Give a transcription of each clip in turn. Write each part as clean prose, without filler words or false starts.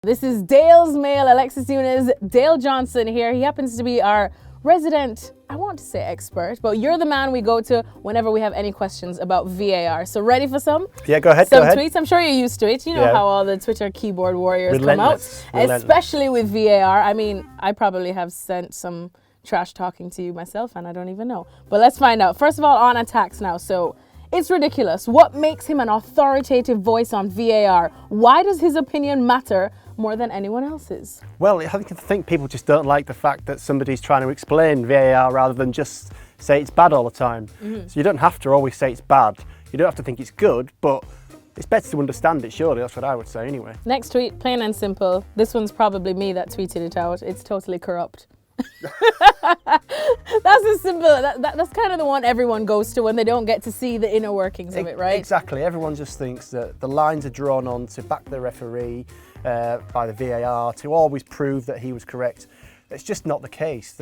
This is Dale's Mail. Alexis Nunes, Dale Johnson here. He happens to be our resident, I want to say expert, but you're the man we go to whenever we have any questions about VAR. So ready for some? Yeah, go ahead. Some tweets. I'm sure you're used to it. You know how all the Twitter keyboard warriors come out, especially with VAR. I mean, I probably have sent some trash talking to you myself and I don't even know. But let's find out. First of all, on attacks now. So it's ridiculous. What makes him an authoritative voice on VAR? Why does his opinion matter more than anyone else's? Well, I think people just don't like the fact that somebody's trying to explain VAR rather than just say it's bad all the time. So you don't have to always say it's bad. You don't have to think it's good, but it's better to understand it, surely. That's what I would say anyway. Next tweet, plain and simple. This one's probably me that tweeted it out. It's totally corrupt. That's as simple. That's kind of the one everyone goes to when they don't get to see the inner workings of it, right? Exactly. Everyone just thinks that the lines are drawn on to back the referee by the VAR to always prove that he was correct. It's just not the case.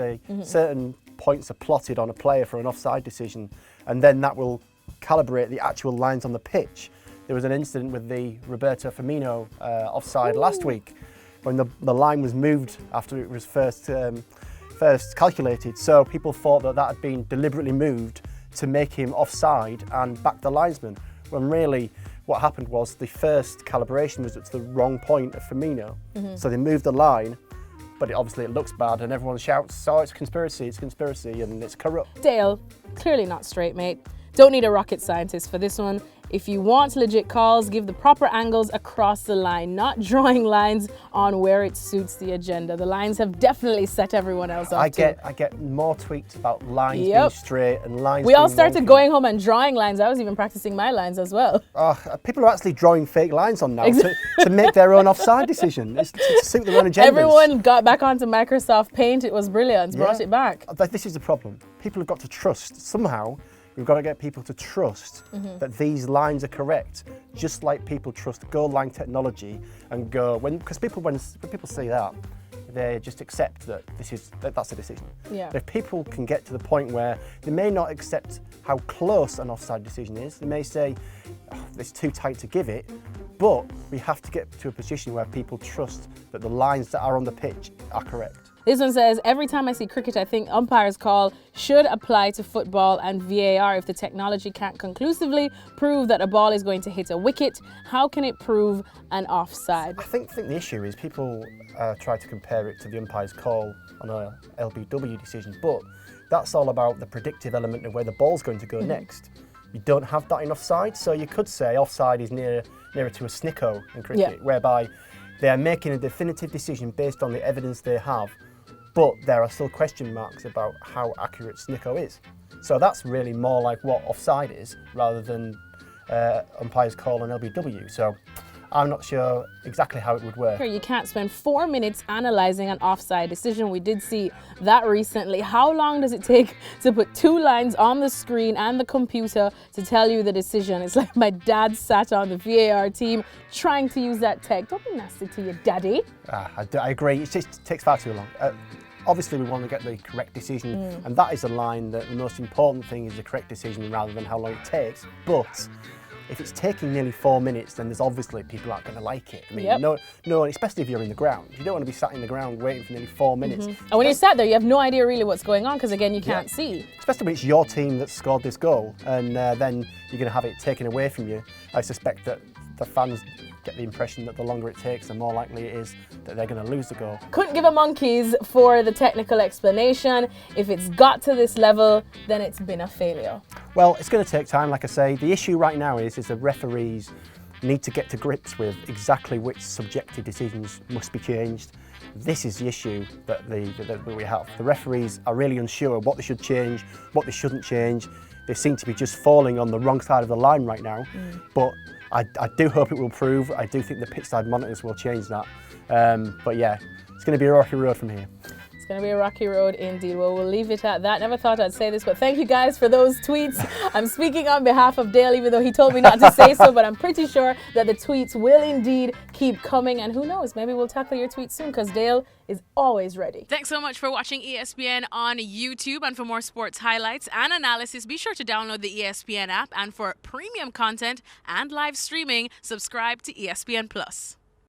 Certain points are plotted on a player for an offside decision, and then that will calibrate the actual lines on the pitch. There was an incident with the Roberto Firmino offside last week when the line was moved after it was first calculated. So people thought that had been deliberately moved to make him offside and back the linesman, when really what happened was the first calibration was at the wrong point of Firmino. So they moved the line, but obviously it looks bad and everyone shouts, oh, it's conspiracy, and it's corrupt. Dale, clearly not straight, mate. Don't need a rocket scientist for this one. If you want legit calls, give the proper angles across the line, not drawing lines on where it suits the agenda. The lines have definitely set everyone else off. I get more tweets about lines being straight and lines We all started wonky. going home and drawing lines. I was even practicing my lines as well. People are actually drawing fake lines on now to make their own offside decision. It's to suit their own agendas. Everyone got back onto Microsoft Paint. It was brilliant. Brought it back. This is the problem. People have got to trust somehow. We've got to get people to trust that these lines are correct, just like people trust goal line technology and because when people say that, they just accept that that's a decision. Yeah. If people can get to the point where they may not accept how close an offside decision is, they may say, oh, it's too tight to give it, but we have to get to a position where people trust that the lines that are on the pitch are correct. This one says, every time I see cricket, I think umpires' call should apply to football and VAR. If the technology can't conclusively prove that a ball is going to hit a wicket, how can it prove an offside? I think the issue is people try to compare it to the umpire's call on a LBW decision, but that's all about the predictive element of where the ball's going to go next. You don't have that in offside, so you could say offside is nearer to a snicko in cricket, whereby they are making a definitive decision based on the evidence they have, but there are still question marks about how accurate snicko is. So that's really more like what offside is, rather than umpire's call on LBW. So I'm not sure exactly how it would work. You can't spend 4 minutes analysing an offside decision. We did see that recently. How long does it take to put 2 lines on the screen and the computer to tell you the decision? It's like my dad sat on the VAR team trying to use that tech. Don't be nasty to your daddy. I agree. It just takes far too long. Obviously, we want to get the correct decision, and that is a line that the most important thing is the correct decision rather than how long it takes. But if it's taking nearly 4 minutes, then there's obviously people aren't going to like it. I mean, no, especially if you're in the ground. You don't want to be sat in the ground waiting for nearly 4 minutes. And when you're sat there, you have no idea really what's going on because, again, you can't see. Especially when it's your team that scored this goal, and then you're going to have it taken away from you. I suspect that the fans get the impression that the longer it takes, the more likely it is that they're going to lose the goal. Couldn't give a monkeys for the technical explanation. If it's got to this level, then it's been a failure. Well, it's going to take time, like I say. The issue right now is the referees need to get to grips with exactly which subjective decisions must be changed. This is the issue that we have. The referees are really unsure what they should change, what they shouldn't change. They seem to be just falling on the wrong side of the line right now. But I do hope it will prove. I do think the pitch side monitors will change that. But yeah, it's going to be a rocky road from here. It's going to be a rocky road indeed. Well, we'll leave it at that. Never thought I'd say this, but thank you guys for those tweets. I'm speaking on behalf of Dale, even though he told me not to say so, but I'm pretty sure that the tweets will indeed keep coming. And who knows, maybe we'll tackle your tweets soon because Dale is always ready. Thanks so much for watching ESPN on YouTube. And for more sports highlights and analysis, be sure to download the ESPN app. And for premium content and live streaming, subscribe to ESPN Plus.